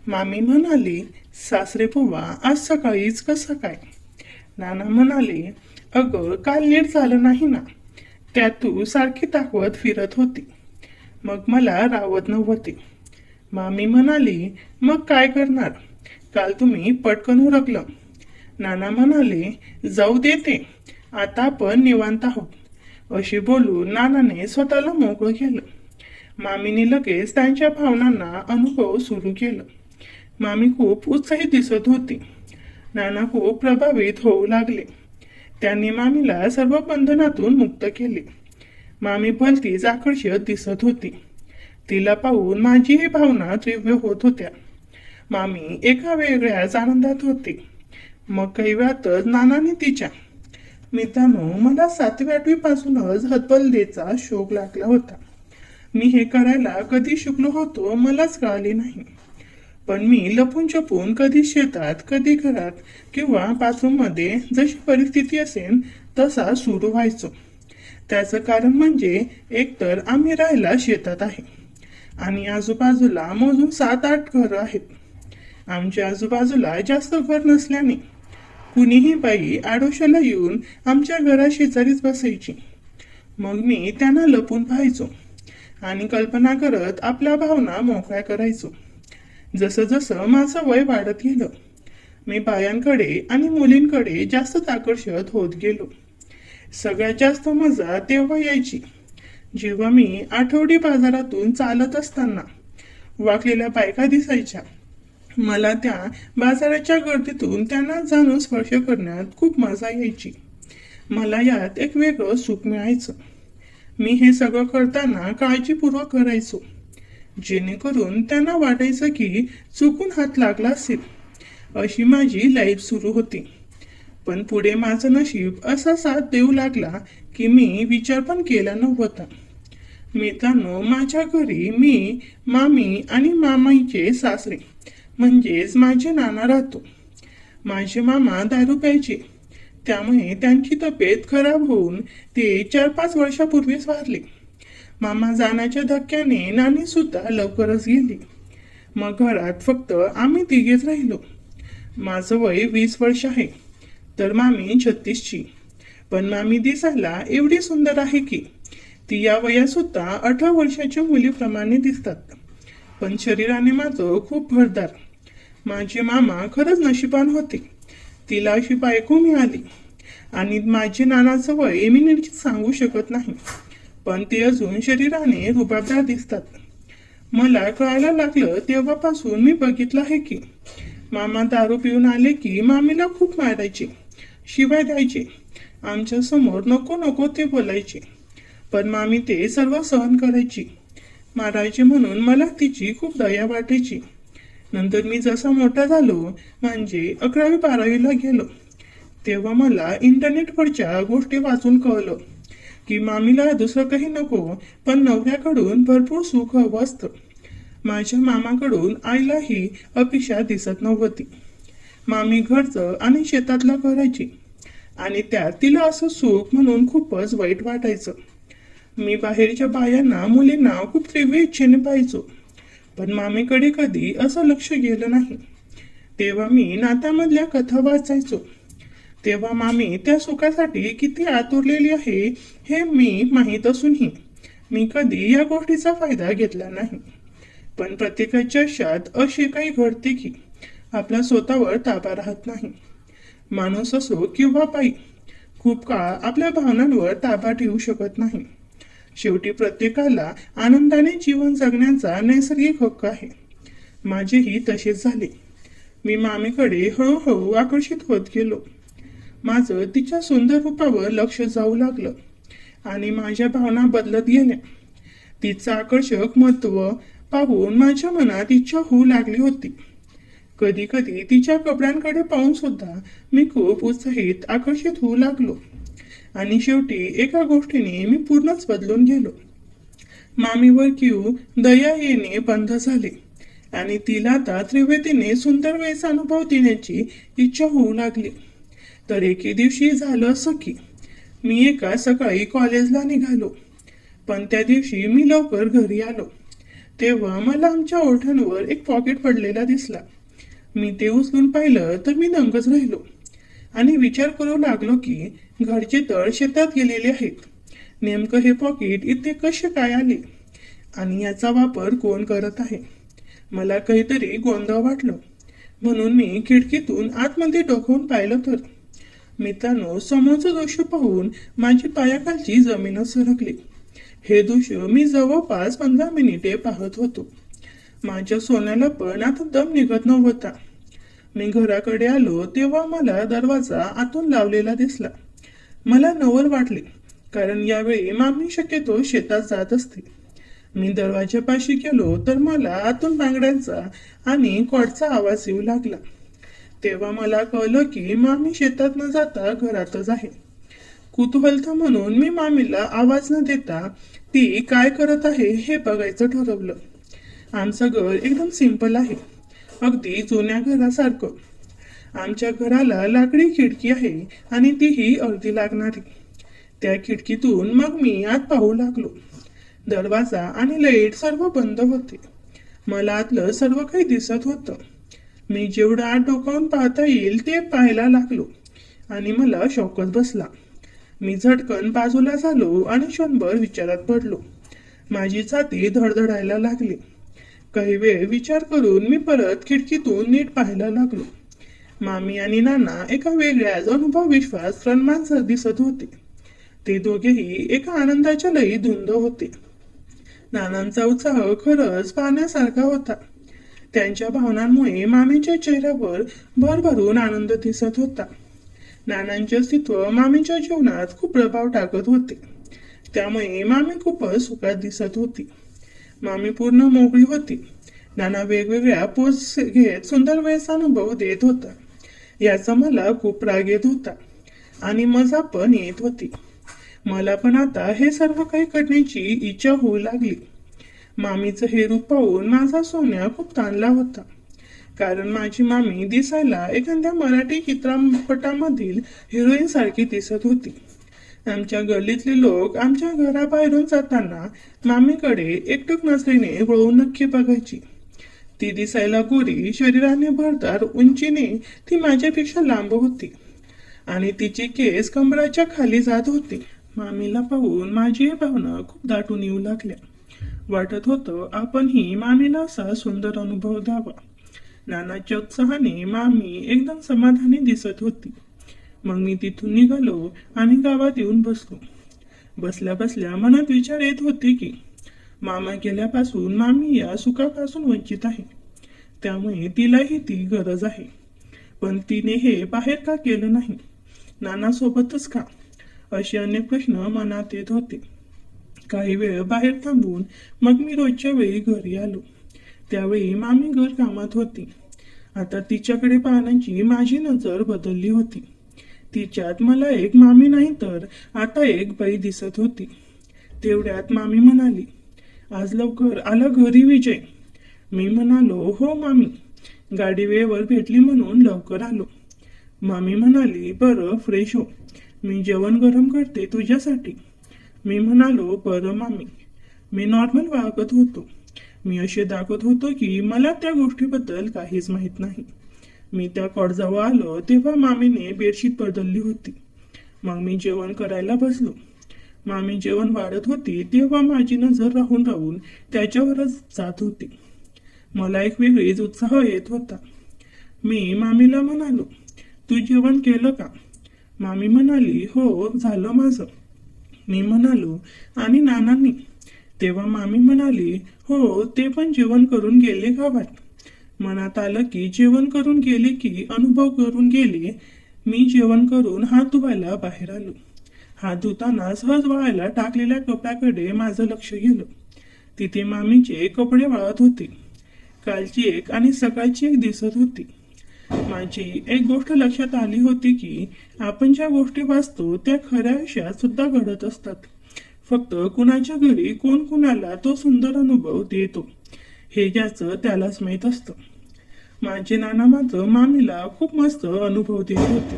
मामी म्हणाली, सासरे बुवा आज सकाळीच कसं काय? नाना म्हणाले, अगं काल नीट झालं नाही ना, त्यात तू सारखी दाखवत फिरत होती, मग मला रावत नव्हते. मामी म्हणाली, मग काय करणार? काल तुम्ही पटकन उरकलं. नाना म्हणाले, जाऊ देते, आता आपण निवांत आहोत. अशी बोलून नानाने स्वतःला मोकळं केलं. मामीने लगेच त्यांच्या भावनांना अनुभव सुरू केलं. मामी खूप उत्साहित दिसत होती. नाना खूप प्रभावित होऊ लागले. त्यांनी मामीला सर्व बंधनातून मुक्त केले. मामी भलतीच आकर्षक दिसत होती. तिला पाहून माझीही भावना तीव्र होत होत्या. मामी एका वेगळ्याच आनंदात होती. मग काही वेळातच नानाने तिच्या, मित्रांनो, मला 7वी-8वी पासूनच हतबलतेचा शोक लागला होता. मी हे करायला कधी शिकलो होतो मलाच कळाले नाही. पण मी लपून छपून कधी शेतात, कधी घरात किंवा बाथरूममध्ये जशी परिस्थिती असेल तसा सुरू व्हायचो. त्याचं कारण म्हणजे एकतर आम्ही राहायला शेतात आहे आणि आजूबाजूला मोजून 7-8 घरं आहेत. आमच्या आजूबाजूला जास्त घर नसल्याने कुणीही बाई आडोशाला येऊन आमच्या घराशेजारीच बसायची. मग मी त्यांना लपून पाहायचो आणि कल्पना करत आपल्या भावना मोकळ्या करायचो. जसं जसं माझं वय वाढत गेलं, मी बायांकडे आणि मुलींकडे जास्तच आकर्षित होत गेलो. सगळ्यात जास्त मजा तेव्हा यायची जेव्हा मी आठवडी बाजारातून चालत असताना वाकलेल्या बायका दिसायच्या. मला त्या बाजाराच्या गर्दीतून त्यांना जाणून स्पर्श करण्यात खूप मजा यायची. मला यात एक वेगळं सुख मिळायचं. मी हे सगळं करताना काळजीपूर्वक करायचो, जेणेकरून त्यांना वाटायचं की चुकून हात लागला असेल. अशी माझी लाईफ सुरू होती. पण पुढे माझं नशीब असा साथ देऊ लागला की मी विचार पण केला नव्हता. मित्रांनो, माझ्या घरी मी, मामी आणि मामाईचे सासरे म्हणजेच माझे नाना राहतो. माझे मामा दारू प्यायचे, त्यामुळे त्यांची तब्येत खराब होऊन ते 4-5 वर्षापूर्वीच वारले. मामा जाण्याच्या धक्क्याने नानी सुद्धा लवकरच गेली. मग घरात फक्त आम्ही तिघेच राहिलो. माझं वय 20 वर्ष आहे, तर मामी 36ची. पण मामी दिसायला एवढी सुंदर आहे की ती या वयात सुद्धा 18 वर्षाच्या मुलीप्रमाणे दिसतात. पण शरीराने माझं खूप भरदार. माझे मामा खरंच नशिबान होते. तिला अशी बायको मिळाली. आणि माझे नानाचं वय मी नीट सांगू शकत नाही, पण ते अजून शरीराने रुबाबदार दिसतात. मला कळायला लागलं तेव्हापासून मी बघितलं आहे की मामा दारू पिऊन आले की मामीला खूप मारायचे, शिवाय द्यायचे. आमच्या समोर नको नको ते बोलायचे, पण मामी ते सर्व सहन करायची. मारायचे म्हणून मला तिची खूप दया वाटायची. नंतर मी जसा मोठा झालो, म्हणजे 11वी-12वीला गेलो, तेव्हा मला इंटरनेटवरच्या गोष्टी वाचून कळलं की मामीला दुसरं काही नको, पण नवऱ्याकडून भरपूर सुख हवं असतं. माझ्या मामाकडून आईला ही अपेक्षा दिसत नव्हती. मामी घरचं आणि शेतातलं करायची आणि त्यात तिला असं सुख म्हणून खूपच वाईट वाटायचं. मी बाहेरच्या बायांना, मुलींना खूप तीव्र इच्छेने पाहायचो, पण मामीकडे कधी असं लक्ष गेलं नाही. तेव्हा मी नात्यामधल्या कथा वाचायचो, तेव्हा मामी त्या सुखासाठी किती आतुरलेली आहे हे मी माहीत असूनही मी कधी या गोष्टीचा फायदा घेतला नाही. पण प्रत्येकाच्या आयुष्यात असे काही घडते की आपला स्वतःवर ताबा राहत नाही. माणूस असो किंवा बाई, खूप काळ आपल्या भावनांवर ताबा ठेवू शकत नाही. शेवटी प्रत्येकाला आनंदाने जीवन जगण्याचा नैसर्गिक हक्क आहे. माझेही तसेच झाले. मी मामीकडे हळूहळू आकर्षित होत गेलो. माझं तिच्या सुंदर रूपावर लक्ष जाऊ लागलं आणि माझ्या भावना बदलत गेल्या. तिचं आकर्षक महत्व पाहून माझ्या मनात इच्छा होऊ लागली होती. कधी कधी तिच्या कपड्यांकडे पाहून सुद्धा मी खूप उत्साहित, आकर्षित होऊ लागलो. आणि शेवटी एका गोष्टीने मी पूर्णच बदलून गेलो. मामीवर क्यू दया येणे बंद झाले आणि तिला आता त्रिवेदीने सुंदर वेळेचा अनुभव देण्याची इच्छा होऊ लागली. तर एके दिवशी झालं असं की मी एका सकाळी कॉलेजला निघालो, पण त्या दिवशी मी लवकर घरी आलो. तेव्हा मला आमच्या ओठांवर एक पॉकेट पडलेला दिसला. मी ते उचलून पाहिलं तर मी दंगच राहिलो आणि विचार करू लागलो की घरचे तळ शेतात गेलेले आहेत. नेमकं हे पॉकेट इथे कसे काय आले आणि याचा वापर कोण करत आहे. मला काहीतरी गोंधळ वाटलं म्हणून मी खिडकीतून आतमध्ये डोकावून पाहिलं तर मित्रांनो, समोरचं दृश्य पाहून माझी पायाखालची जमीनच सरकली. हे दृश्य मी जवळपास 15 मिनिटे पाहत होतो. माझ्या सोन्याला पण आता दम निघत नव्हता. मी घराकडे आलो तेव्हा मला दरवाजा आतून लावलेला दिसला. मला नवल वाटले कारण यावेळी मामी शक्यतो शेतात जात असते. मी दरवाजापाशी गेलो तर मला आतून बांगड्यांचा आणि कॉडचा आवाज येऊ लागला. तेव्हा मला कळलं की मामी शेतात न जाता घरातच आहे. कुतूहलता म्हणून मी मामीला आवाज न देता ती काय करत आहे हे बघायचं ठरवलं. आमचं घर एकदम सिंपल आहे, अगदी जुन्या घरासारखं. आमच्या घराला लाकडी खिडकी आहे आणि तीही अर्धी लागणारी. त्या खिडकीतून मग मी आत पाहू लागलो. दरवाजा आणि लाईट सर्व बंद होते. मला आतलं सर्व काही दिसत होतं. मी जेवढं आत डोकावून पाहता येईल ते पाहायला लागलो आणि मला शॉकच बसला. मी झटकन बाजूला झालो आणि क्षणभर विचारात पडलो. माझी छाती धडधडायला लागली. काही वेळ विचार करून मी परत खिडकीतून नीट पाहायला लागलो. मामी आणि नाना एका वेगळ्याच अनुभव विश्वास रणमानसर दिसत होते. ते दोघेही एका आनंदाच्या लई धुंद होते. नानांचा उत्साह खरंच पाहण्यासारखा होता. त्यांच्या भावनांमुळे मामीच्या चेहऱ्यावर भरभरून आनंद दिसत होता. नानांचे अस्तित्व मामीच्या जीवनात खूप प्रभाव टाकत होते. त्यामुळे मामी खूपच सुखात दिसत होती. मामी पूर्ण मोकळी होती. नाना वेगवेगळ्या पोज घेत सुंदर वेळेचा अनुभव देत होता. याचा मला खूप राग येत होता आणि मजा पण येत होती. मला पण आता हे सर्व काही करण्याची इच्छा होऊ लागली. मामीचं हे रूप पाहून माझा सोन्या खूप ताणला होता. कारण माझी मामी दिसायला एखाद्या मराठी चित्रपटामधील हिरोईन सारखी दिसत होती. आमच्या गल्लीतले लोक आमच्या घराबाहेरून जाताना मामीकडे एकटक नजरेने वळून नक्की बघायची. ती दिसायला गोरी, शरीराने भरदार, उंचीने ती माझ्यापेक्षा लांब होती आणि तिचे केस कमराच्या खाली जात होते. मामीला पाहून माझी भावना खूप दाटून येऊ लागल्या. वाटत होतं आपणही मामीला असा सुंदर अनुभव द्यावा. नानाच्या उत्साहाने मामी एकदम समाधानी दिसत होती. मग मी तिथून निघालो आणि गावात येऊन बसलो. बसल्या बसल्या मनात विचार येत होते की मामा गेल्यापासून मामी या सुखापासून वंचित आहे. त्यामुळे तिलाही ती गरज आहे. पण तिने हे बाहेर का केलं नाही? नानासोबतच का? असे अनेक प्रश्न मनात येत होते. काही वेळ बाहेर थांबून मग मी रोजच्या वेळी घरी आलो. त्यावेळी मामी घर कामात होती. आता तिच्याकडे पाहण्याची माझी नजर बदलली होती. तिच्यात मला एक मामी नाही तर आता एक बाई दिसत होती. तेवढ्यात मामी म्हणाली, आज लवकर आला घरी विजय. मी म्हणालो, हो मामी, गाडी वेळेवर भेटली म्हणून लवकर आलो. मामी म्हणाली, बरं फ्रेश हो, मी जेवण गरम करते तुझ्यासाठी. मी म्हणालो, बरं मामी. मी नॉर्मल वागत होतो. मी असे दाखवत होतो की मला त्या गोष्टीबद्दल काहीच माहीत नाही. मी त्या कॉडजवळ आलो तेव्हा मामीने बेडशीट बदलली होती. मग मी जेवण करायला बसलो. मामी जेवण वाढत होती तेव्हा माझी नजर राहून राहून त्याच्यावरच जात होती. मला एक वेगळीच उत्साह येत होता. मी मामीला म्हणालो, तू जेवण केलं का? मामी म्हणाली, हो झालं माझं. मी म्हणालो, आणि नानांनी? तेव्हा मामी म्हणाली, हो ते पण जेवण करून गेले गावात. मनात आलं की जेवण करून गेले की अनुभव करून गेले. मी जेवण करून हात धुवायला बाहेर आलो. हात धुताना सहज वाळायला टाकलेल्या कपड्याकडे माझं लक्ष गेलं. तिथे मामीचे कपडे वाळत होते. कालची एक आणि सकाळची एक दिसत होती. माझी एक गोष्ट लक्षात आली होती की आपण ज्या गोष्टी वाचतो त्या खऱ्या आयुष्यात सुद्धा घडत असतात. फक्त कुणाच्या घरी कोण कुणाला तो सुंदर अनुभव देतो हे ज्याचं त्यालाच माहीत असतं. माझे नाना मात्र मामीला खूप मस्त अनुभव देत होते.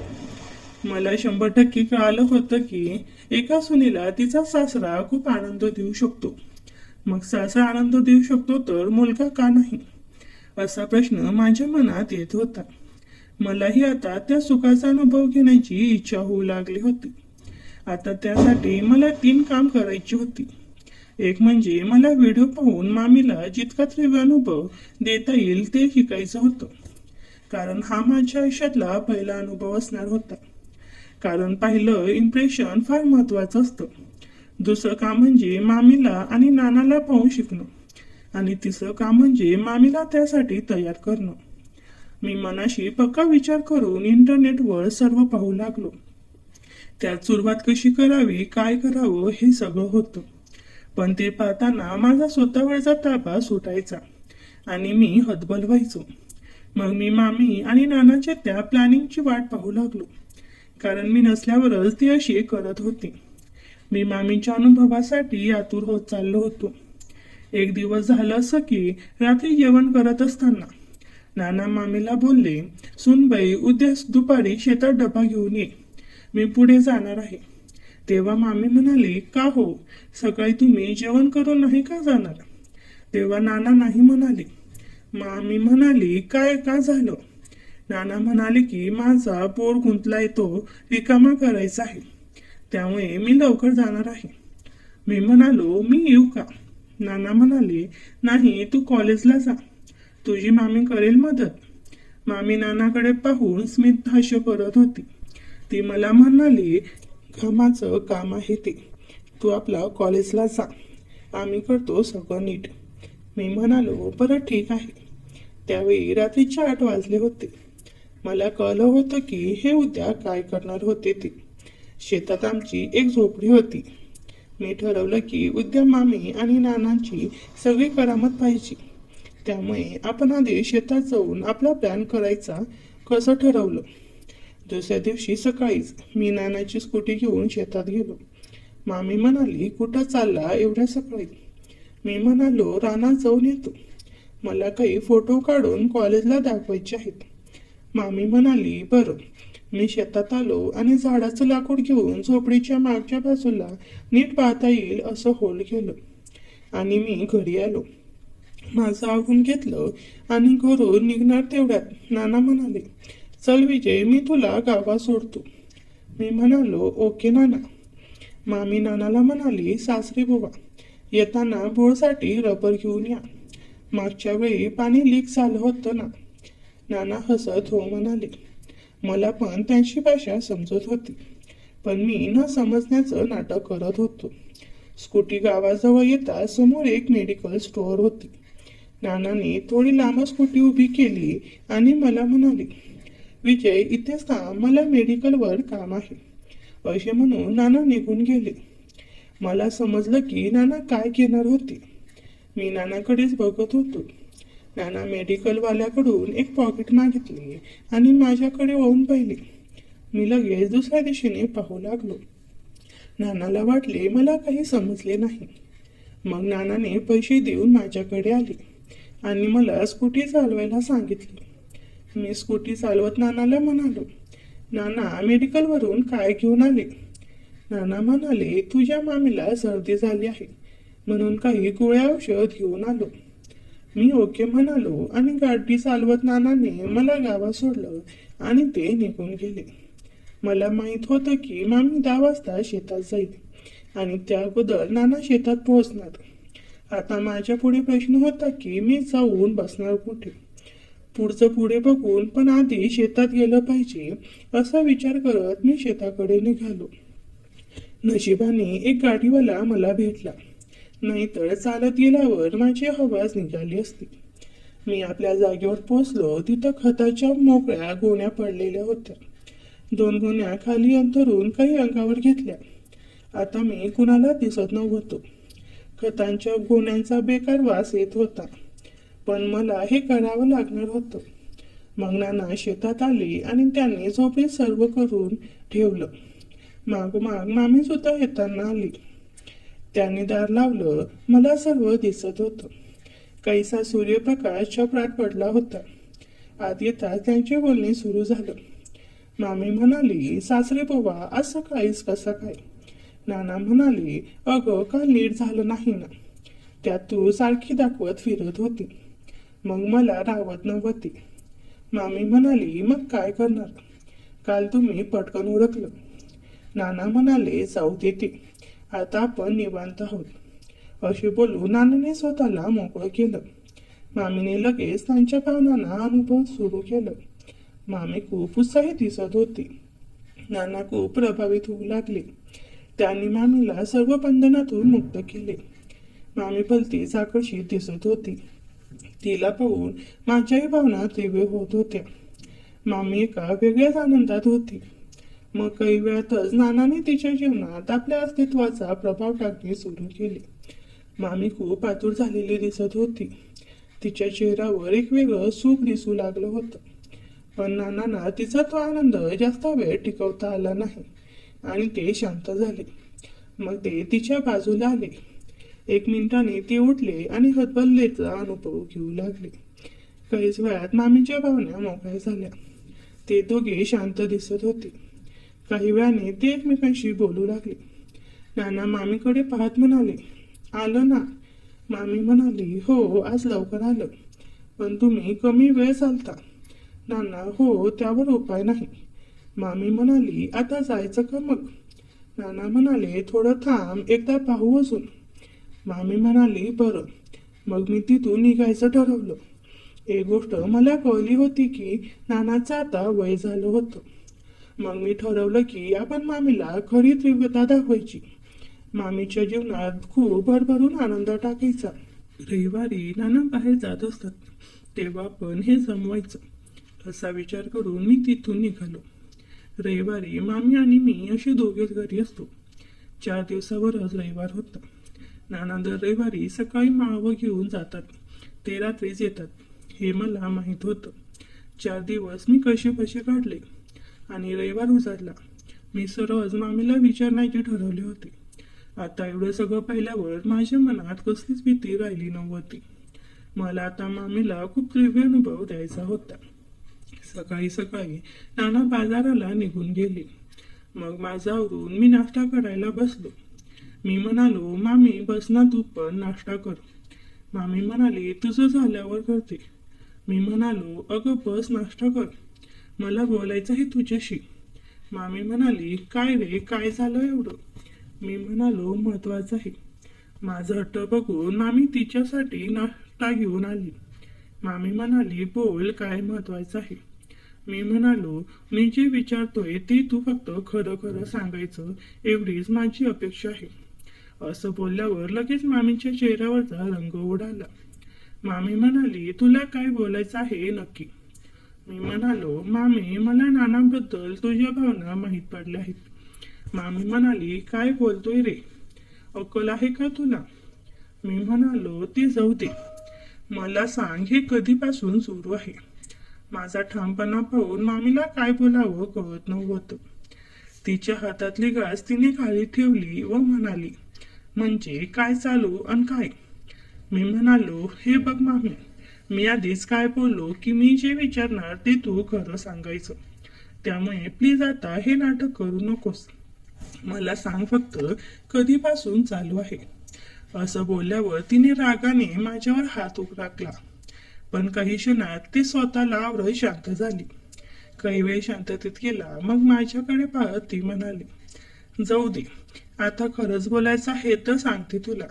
मला 100% कळालं होतं की एका सुनेला तिचा सासरा खूप आनंद देऊ शकतो. मग सासरा आनंद देऊ शकतो तर मुलगा का नाही, असा प्रश्न माझ्या मनात येत होता. मलाही आता त्या सुखाचा अनुभव घेण्याची इच्छा होऊ लागली होती. आता त्यासाठी मला 3 काम करायची होती. एक म्हणजे मला व्हिडिओ पाहून मामीला जितका तीव्र अनुभव देता येईल ते शिकायचं होतं, कारण हा माझ्या आयुष्यातला पहिला अनुभव असणार होता. कारण पहिलं इम्प्रेशन फार महत्वाचं असतं. दुसरं काम म्हणजे मामीला आणि नानाला पाहून शिकणं, आणि तिसरं काम म्हणजे मामीला त्यासाठी तयार करणं. मी मनाशी पक्का विचार करून इंटरनेटवर सर्व पाहू लागलो. त्यात सुरुवात कशी करावी, काय करावं हे सगळं होतं. पण ते पाहताना माझा स्वतःवरचा ताबा सुटायचा आणि मी हतबल व्हायचो. मग मी मामी आणि नानाच्या त्या प्लॅनिंगची वाट पाहू लागलो, कारण मी नसल्यावरच ती अशी करत होती. मी मामीच्या अनुभवासाठी आतुर होत चाललो होतो. एक दिवस झालं असं की रात्री जेवण करत असताना नाना मामीला बोलले, सुनबाई उद्या दुपारी शेतात डबा घेऊन ये, मी पुढे जाणार आहे. तेव्हा मामी म्हणाली, का हो, सकाळी तुम्ही जेवण करून नाही का जाणार? तेव्हा नाना नाही म्हणाले. मामी म्हणाली, काय का झालं? नाना म्हणाले की माझा पोर गुंतलाय, तो रिकामा करायचा आहे, त्यामुळे मी लवकर जाणार आहे. मी म्हणालो, मी येऊ का? नाना म्हणाले, नाही, तू कॉलेजला जा, तुझी मामी करेल मदत. मामी नानाकडे पाहून स्मित हास्य करत होती. ती मला म्हणाली, कामाचं काम आहे ते, तू आपला कॉलेजला जा, आम्ही करतो सगळं नीट. मी म्हणालो, बरं ठीक आहे. त्यावेळी रात्रीचे 8 वाजले होते. मला कळलं होतं की हे उद्या काय करणार होते ते. शेतात आमची एक झोपडी होती. मी ठरवलं की उद्या मामी आणि नानांची सगळी करामत पाहिजे, त्यामुळे आपण आधी शेतात जाऊन आपला प्लॅन करायचा. कसं ठरवलं? दुसऱ्या दिवशी सकाळीच मी नानाची स्कूटी घेऊन शेतात गेलो. मामी म्हणाली, कुठं चालला एवढ्या सकाळी? मी म्हणालो, रानात जाऊन येतो, मला काही फोटो काढून कॉलेजला दाखवायचे आहेत. मामी म्हणाली, बरं. मी शेतात आलो आणि झाडाचं लाकूड घेऊन झोपडीच्या मागच्या बाजूला नीट पाहता येईल असं होल केलं आणि मी घरी आलो. माझं आवरून घेतलं आणि घरून निघणार तेवढ्यात नाना म्हणाले, चल विजय, मी तुला गावात सोडतो. मी म्हणालो, ओके नाना. मामी नानाला म्हणाली, सासरे बुवा, येताना बोळसाठी रबर घेऊन या, मागच्या वेळी पाणी लीक झालं होतं ना. नाना हसत हो म्हणाले. मला पण त्यांची भाषा समजत होती, पण मी न समजण्याचं नाटक करत होतो. स्कूटी गावाजवळ येता समोर एक मेडिकल स्टोअर होती. नानाने थोडी लांब स्कूटी उभी केली आणि मला म्हणाली, विजय, इथेच थांब, मला मेडिकलवर काम आहे, असे म्हणून नाना निघून गेले. मला समजलं की नाना काय घेणार होते. मी नानाकडेच बघत होतो. नाना मेडिकलवाल्याकडून एक पॉकेट मागितले आणि माझ्याकडे वळून पाहिले. मी लगेच दुसऱ्या दिशेने पाहू लागलो. नानाला वाटले मला काही समजले नाही. मग नानाने पैसे देऊन माझ्याकडे आले आणि मला स्कूटी चालवायला सांगितली. मी स्कूटी चालवत नानाला म्हणालो, नाना, मेडिकलवरून काय घेऊन आले? नाना म्हणाले, तुझ्या मामीला सर्दी झाली आहे म्हणून काही गोळ्या औषध घेऊन आलो. मी ओके म्हणालो आणि गाडी चालवत नानाने मला गावात सोडलं आणि ते निघून गेले. मला माहीत होतं की मामी 10 वाजता शेतात जाईल आणि त्या अगोदर नाना शेतात पोहोचणार. आता माझ्या पुढे प्रश्न होता की मी जाऊन बसणार कुठे. पुढचं पुढे बघून पण आधी शेतात गेलं पाहिजे असा विचार करत मी शेताकडे निघालो. नशिबाने एक गाडीवाला मला भेटला, नाहीतर चालत गेल्यावर माझी आवाज निघाली असती. मी आपल्या जागेवर पोचलो. तिथं खताच्या मोकळ्या गोण्या पडलेल्या होत्या. 2 गोण्या खाली अंतरून काही अंगावर घेतल्या. आता मी कुणाला दिसत नव्हतो. खतांच्या गोण्यांचा बेकार वास येत होता, पण मला हे करावं लागणार होतं. मग नाना शेतात आले आणि त्यांनी झोपडीत सर्व करून ठेवलं. मागोमाग मामी सुद्धा येताना आली. त्यांनी दार लावलं. मला सर्व दिसत होतं. काहीसा सूर्यप्रकाश छपरात पडला होता. आत येताच त्यांचे बोलणे सुरू झालं. मामी म्हणाली, सासरे बुवा, आज सकाळीच कसा काय? नाना म्हणाले, अगं, काल नीट झालं नाही ना. त्यात तू सारखी दाखवत फिरत होती. मग मला रावत नव्हती. मामी म्हणाली, मग काय करणार? काल तुम्ही पटकन ओळखलं. नाना म्हणाले, जाऊ देते, आता आपण निवांत आहोत. असे बोलून नानाने स्वतःला मोकळं केलं. मामीने लगेच त्यांच्या पाहुण्यांना अनुभव सुरू केलं. मामी खूप उत्साही दिसत होती. नाना खूप प्रभावित होऊ लागले. त्यांनी मामीला सर्व बंधनातून मुक्त केले. मामी भलतीच आकर्षित दिसत होती. तिला पाहून माझ्याही भावना तीव्र होत होत्या. मामी एका वेगळ्याच आनंदात होती. मग काही वेळातच नानाने तिच्या जीवनात आपल्या अस्तित्वाचा प्रभाव टाकणे सुरू केले. मामी खूप आतुर झालेली दिसत होती. तिच्या चेहऱ्यावर एक वेगळं सुख दिसू लागलं होतं. पण नानांना तिचा तो आनंद जास्त वेळ टिकवता आला नाही आणि ते शांत झाले. मग ते तिच्या बाजूला आले. 1 मिनिटाने ते उठले आणि हतबलतेचा अनुभव घेऊ लागले. काहीच वेळात मामीच्या भावना मोकळ्या झाल्या. ते दोघे शांत दिसत होते. काही वेळाने ते एकमेकांशी बोलू लागले. नाना मामीकडे पाहत म्हणाले, आलं ना? मामी म्हणाली, हो, आज लवकर आलं. पण तुम्ही कमी वेळ चालता. नाना, हो, त्यावर उपाय नाही. मामी म्हणाली, आता जायचं का मग? नाना म्हणाले, थोडं थांब, एकदा पाहू अजून. मामी म्हणाली, बरं. मग मी तिथून निघायचं ठरवलं. एक गोष्ट मला कळली होती की नानाचं आता वय झालं होतं. मग मी ठरवलं की आपण मामीला खरी तीव्रता दाखवायची. मामीच्या जीवनात खूप भरभरून आनंद टाकायचा. रविवारी नाना बाहेर जात असतात तेव्हा पण हे जमवायचं, असा विचार करून मी तिथून निघालो. रविवारी मामी आणि मी असे दोघेच घरी असतो. 4 दिवसावरच रविवार होता. नाना दर रविवारी सकाळी माळवं घेऊन जातात. ते रात्रीच येतात. हे मला माहीत होतं. 4 दिवस मी कसे काढले आणि रविवार उजाडला. मी सरळ मामीला विचारण्याचे ठरवले होते. आता एवढं सगळं पाहिल्यावर माझ्या मनात कसलीच भीती राहिली नव्हती. मला आता मामीला खूप तीव्र अनुभव द्यायचा होता. सकाळी नाना बाजाराला निघून गेले. मग माझा आवरून मी नाश्ता करायला बसलो. मी म्हणालो, मामी बस ना, तू पण नाश्ता कर. मामी म्हणाली, तुझं झाल्यावर करते. मी म्हणालो, अगं बस, नाश्ता कर, मला बोलायचं आहे तुझ्याशी. मामी म्हणाली, काय रे, काय झालं एवढं? मी म्हणालो, महत्वाचं आहे. माझं हट्ट बघून मामी तिच्यासाठी नाश्ता घेऊन आली. मामी म्हणाली, बोल, काय महत्वाचं आहे? मी म्हणालो, मी जे विचारतोय ते तू फक्त खरं सांगायचं, एवढीच माझी अपेक्षा आहे. असं बोलल्यावर लगेच मामीच्या चेहऱ्यावरचा रंग उडाला. मामी म्हणाली, तुला काय बोलायचं आहे नक्की? मी म्हणालो, मामी, मला नानांबद्दल तुझ्या भावना माहीत पडल्या आहेत. मामी म्हणाली, काय बोलतोय रे? अक्कल आहे का तुला? मी म्हणालो, ते जाऊ दे, मला सांग, हे कधीपासून सुरू आहे? माझा ठामपणा पाहून मामीला काय बोलावं कळत नव्हतं. तिच्या हातातली घास तिने खाली ठेवली व म्हणाली, म्हणजे काय चालू आणि काय? मी म्हणालो, हे बघ मामी, मी आधीच काय बोललो की मी जे विचारणार ते तू खरं सांगायचं. त्यामुळे प्लीज आता हे नाटक करू नकोस. मला सांग फक्त, कधीपासून चालू आहे? असं बोलल्यावर तिने रागाने माझ्यावर हात टाकला. पण काही क्षणात ती स्वतःला आवरत शांत झाली. काही वेळ शांततेत गेला. मग माझ्याकडे पाहत ती म्हणाली, जाऊ दे, आता खरंच बोलायचं आहे तर सांगते तुला.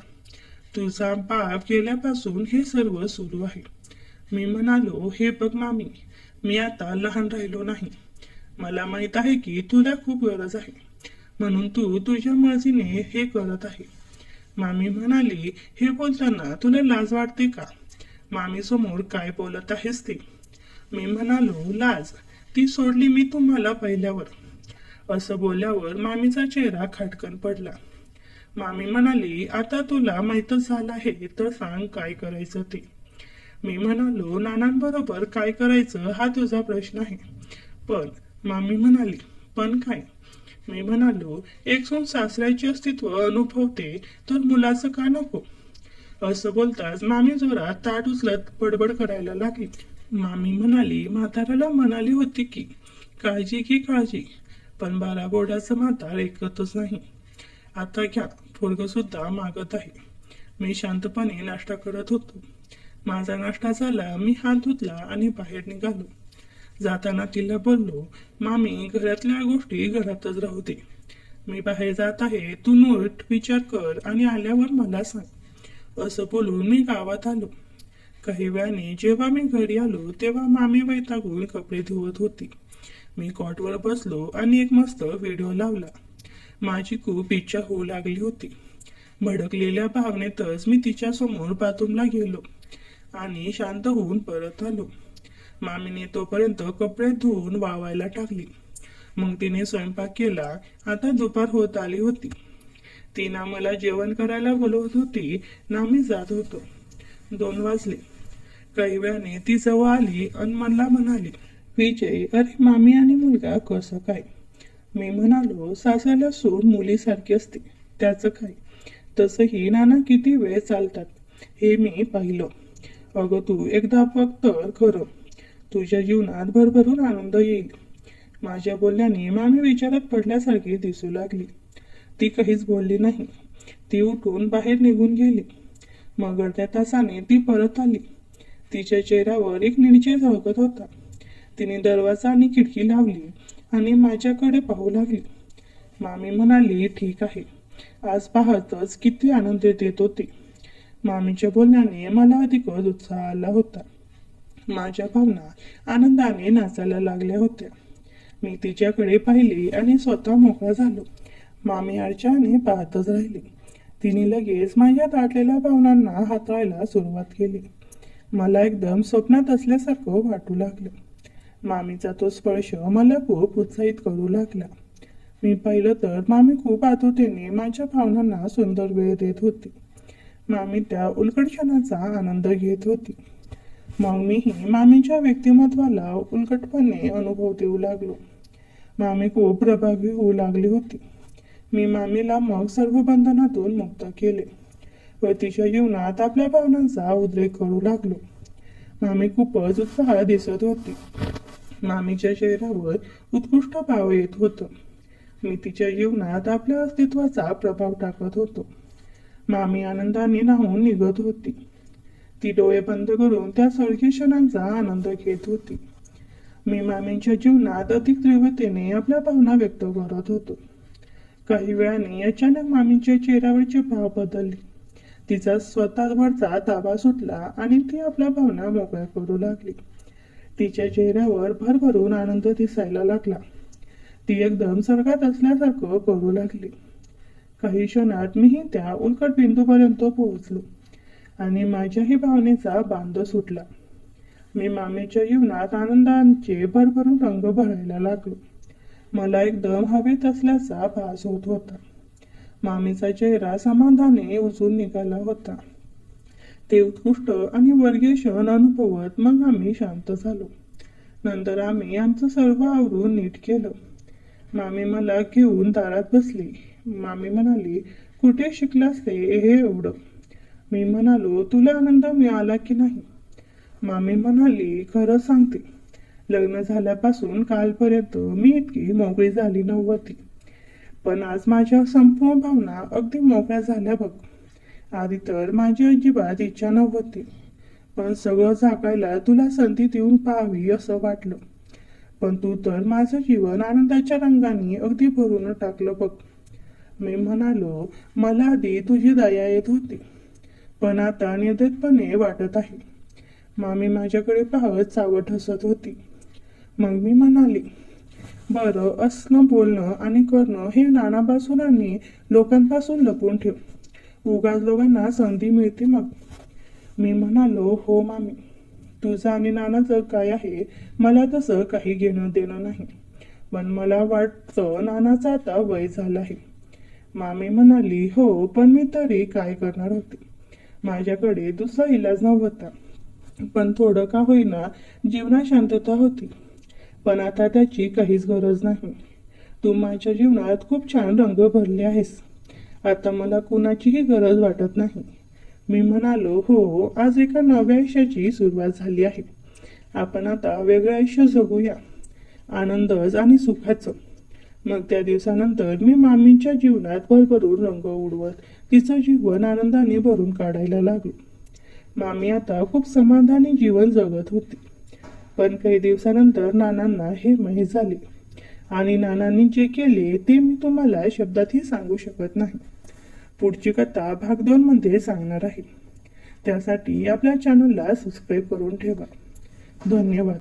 तुझा बाप गेल्यापासून हे सर्व सुरू आहे. मी म्हणालो, हे बघ मामी, मी आता लहान राहिलो नाही. मला माहित आहे की तुला खूप गरज आहे, म्हणून तू तुझ्या मर्जीने हे करत आहे. मामी म्हणाली, हे बोलताना तुला लाज वाटते का? मामी समोर काय बोलत आहेस ते? मी म्हणालो, लाज? ती सोडली मी तुम्हाला पाहिल्यावर. असं बोलल्यावर मामीचा चेहरा खटकन पडला. मामी म्हणाली, आता तुला माहीतच झालं आहे तर सांग काय करायचं ते. मी म्हणालो, नानांबरोबर काय करायचं हा तुझा प्रश्न आहे. पण मामी म्हणाली, पण काय? मी म्हणालो, एक सून सासऱ्याचे अस्तित्व अनुभवते तर मुलाचं का नको? असं बोलताच मामी जोरात ताट उचलत बडबड करायला लागली. मामी म्हणाली, म्हाताऱ्याला म्हणाली होती की काळजी घे काळजी, पण बारा बोर्डाचं म्हातार ऐकतच नाही. आता घ्या, पोरगं सुद्धा मागत आहे. मी शांतपणे नाश्ता करत होतो. माझा नाश्ता झाला, मी हात धुतला आणि बाहेर निघालो. जाताना तिला बोललो, मामी घरातल्या गोष्टी घरातच राहू दे. मी बाहेर जात आहे, तू नीट विचार कर आणि आल्यावर मला सांग. असं बोलून मी गावात आलो. काही वेळाने जेव्हा मी घरी आलो तेव्हा मामी वैतागून कपडे धुवत होती. मी कॉटवर बसलो आणि एक मस्त व्हिडिओ लावला. माझी खूप इच्छा होऊ लागली होती. भडकलेल्या भावनेतच मी तिच्यासमोर बाथरूमला गेलो आणि शांत होऊन परत आलो. मामीने तोपर्यंत कपडे धुवून वाळवायला टाकली. मग तिने स्वयंपाक केला. आता दुपार होत आली होती. ती ना मला जेवण करायला बोलवत होती ना मी जात होतो. 2 वाजले. काही वेळाने ती जवळ आली आणि मला म्हणाली, विजय, अरे मामी आणि मुलगा कसं काय? मी म्हणालो, सासऱ्याला सून मुलीसारखी असते, त्याचं काय? तसंही नाना किती वेळ चालतात हे मी पाहिलं. अगं तू एकदा बघ तर खरं, तुझ्या जीवनात भरभरून आनंद येईल. माझ्या बोलण्याने मामी विचारात पडल्यासारखी दिसू लागली. ती काहीच बोलली नाही. ती उठून बाहेर निघून गेली. मग अर्ध्या तासाने ती परत आली. तिच्या चेहऱ्यावर एक निर्जय झळकत होता. तिने दरवाजा आणि खिडकी लावली आणि माझ्याकडे पाहू लागली. मामी म्हणाली, ठीक आहे. आज पाहतच किती आनंद देत होती. मामीच्या बोलण्याने मला अधिकच उत्साह आला होता. माझ्या भावना आनंदाने नाचायला लागल्या होत्या. मी तिच्याकडे पाहिली आणि स्वतः मोकळा झालो. मामी अर्चाने पाहतच राहिली. तिने लगेच माझ्या दाटलेल्या भावनांना हाताळायला सुरुवात केली. मला एकदम स्वप्नात असल्यासारखं वाटू लागलं. मामीचा तो स्पर्श मला खूप उत्साहित करू लागला. मी पाहिलं तर मामी खूप आतुरतेने माझ्या भावनांना सुंदर वेळ देत होती. मामी त्या उलगड क्षणाचा आनंद घेत होती. मग मीही मामीच्या व्यक्तिमत्वाला उलगटपणे अनुभव देऊ लागलो. मामी खूप प्रभावी होऊ लागली होती. मी मामीला मग सर्व बंधनातून मुक्त केले व तिच्या जीवनात आपल्या भावनांचा उद्रेक करू लागलो. मामी खूपच उत्साहात दिसत होती. मामीच्या चेहऱ्यावर उत्कृष्ट भाव येत होतं. मी तिच्या जीवनात आपल्या अस्तित्वाचा प्रभाव टाकत होतो. मामी आनंदाने न्हावून निघत होती. ती डोळे बंद करून त्या स्वर्गीय क्षणांचा आनंद घेत होती. मी मामींच्या जीवनात अधिक तीव्रतेने आपल्या भावना व्यक्त करत होतो. काही वेळाने अचानक मामींच्या चेहऱ्यावरचे भाव बदलले. तिचा स्वतःवरचा ताबा सुटला आणि ती आपल्या भावना मोकळ्या करू लागली. तिच्या चेहऱ्यावर भरभरून आनंद दिसायला लागला. ती एकदम स्वर्गात असल्यासारखं करू लागली. काही क्षणात मीही त्या उलकट बिंदूपर्यंत पोहोचलो आणि माझ्याही भावनेचा बांध सुटला. मी मामीच्या जीवनात आनंदाचे भरभरून रंग भरायला लागलो. मला एकदम हवेत असल्याचा भास होत होता. मामीचा चेहरा समाधानाने उजळून निघाला होता. ते उत्कृष्ट आणि वर्गीय क्षण अनुभवत मग आम्ही शांत झालो. नंतर आम्ही आमचं सर्व आवरून नीट केलं. मामी मला घेऊन दारात बसली. मामी म्हणाली, कुठे शिकलास रे हे एवढं? मी म्हणालो, तुला आनंद मिळाला की नाही? मामी म्हणाली, खरं सांगते, लग्न झाल्यापासून कालपर्यंत मी इतकी मोकळी झाली नव्हती. पण आज माझ्या संपूर्ण भावना अगदी मोकळ्या झाल्या बघ. आधी तर माझी अजिबात इच्छा नव्हती, पण सगळं झाकायला तुला संधी देऊन पाहावी असं वाटलं. पण तू तर माझं जीवन आनंदाच्या रंगाने अगदी भरून टाकलं बघ. मी म्हणालो, मला आधी तुझी दया येत होती, पण आता निर्दयपणे वाटत आहे. मामी माझ्याकडे पाहत सावट हसत होती. मग मी म्हणाली, बरं, असणं, बोलणं आणि करणं हे नानापासून आणि लोकांपासून लपून ठेव. उगाच लोकांना संधी मिळते मग. मी म्हणालो, हो मामी, तुझं आणि नानाचं काय आहे मला तसं काही घेणं देणं नाही, पण मला वाटतं नानाचं आता वय झालं आहे. मामी म्हणाली, हो, पण मी तरी काय करणार होते. माझ्याकडे दुसरा इलाज नव्हता. पण थोडं का होईना जीवनात शांतता होती. पण आता त्याची काहीच गरज नाही. तू माझ्या जीवनात खूप छान रंग भरले आहेस. आता मला कुणाचीही गरज वाटत नाही. मी म्हणालो, हो, आज एका नव्या आयुष्याची सुरुवात झाली आहे. आपण आता वेगळं आयुष्य जगूया, आनंदच आणि सुखाचं. मग त्या दिवसानंतर मी मामींच्या जीवनात भरभरून रंग उडवत तिचं जीवन आनंदाने भरून काढायला लागलो. मामी आता खूप समाधानी जीवन जगत होती. पण काही दिवसानंतर नानांना हे माहीत झाले आणि नानांनी जे केले ते मी तुम्हाला शब्दातही सांगू शकत नाही. पुढची कथा भाग 2 मध्ये सांगणार आहे. त्यासाठी आपल्या चॅनलला सबस्क्राईब करून ठेवा. धन्यवाद.